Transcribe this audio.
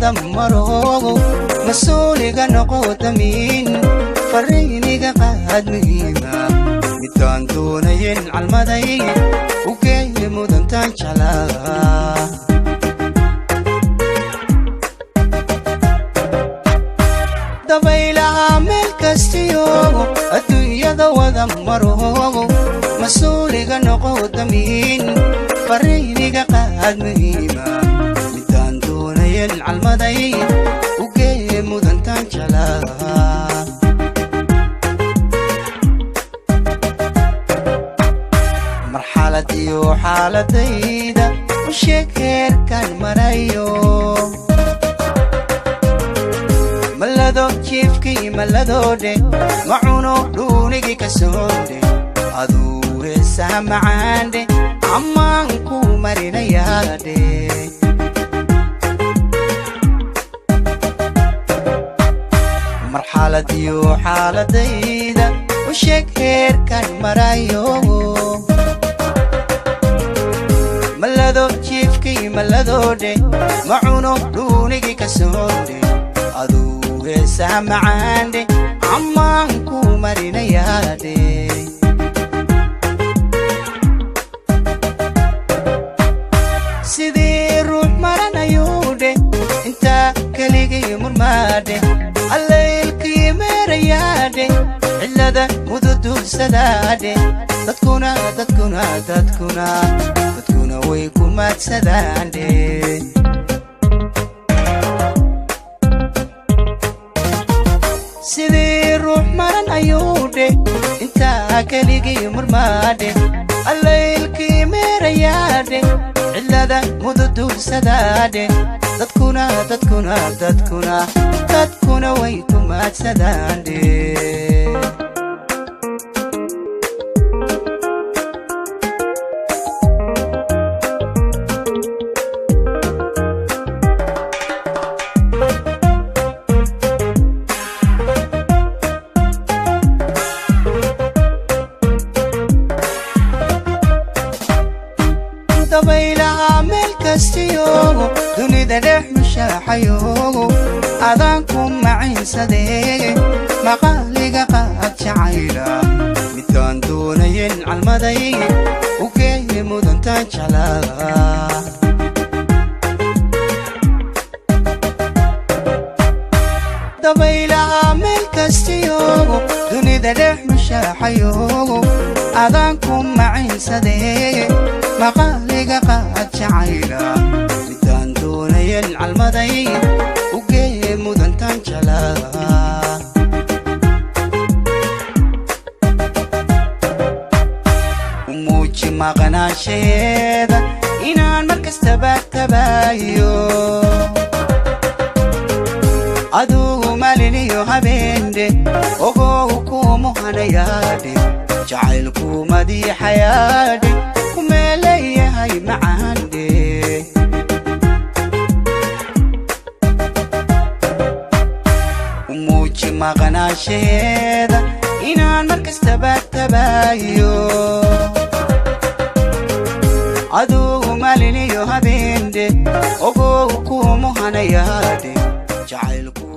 wada maro mas'uuliga noqotamin farriiniga qaad muhiima midaan doonayn calmaday u geeyay mudantaan jeclaa dabaylaha meel kastiyo adduunyada wada maro mas'uuliga noqotamin farriiniga qaad muhiima midaan doonayn calmaday u geeyay mudantaan jeclaa marxaladiyo xaaladayda u sheeg heerkaan marayo malado jiifkii maladoodhe macuno dhuunigii ka soodhe aduu heesaha macaandhe ammaan ku marinayaadhe marxaladiyo xaaladayda u sheeg heerkaan marayo malado jiifkii maladoodhe macuno dhuunigii ka soodhe aduu heesaha macaandhe ammaan ku marinayaadhe sidii ruux maranayuudhe intaa keligii murmaadhe allaylkii meerayaadhe cillada mududuursadaadhe dadkuna way ku maadsadaandhe sidii ruux maranayuudhe intaa keligii murmaadhe allaylkii meerayaadhe cillada mududuursadaadhe dadkuna way ku maadsadaandhe dabaylaha meel kastiyo dunida dhex mushaaxayo adaan ku maciinsadee maqaaliga qaad jacayla midaan doonayn calmaday u geeyay mudantaan jeclaa dabaylaha meel kastiyo dunida dhex mushaaxayo adaan ku maciinsadee maqaaliga qaad jacayla midaan doonayn calmaday u geeyay mudantaan jeclaa u muuji maqnaanshaheeda inaan markastaba tabaayo adugu maaliniyo habeendhe ogow kuumu hanayaadhe jacaylku madiixayaadhe kumeeleeyahay macaandhe u muuji maqnaanshaheeda inaan markastaba tabaayo adugu maaliniyo habeendhe ogow kuumu hanayaadhe jacaylku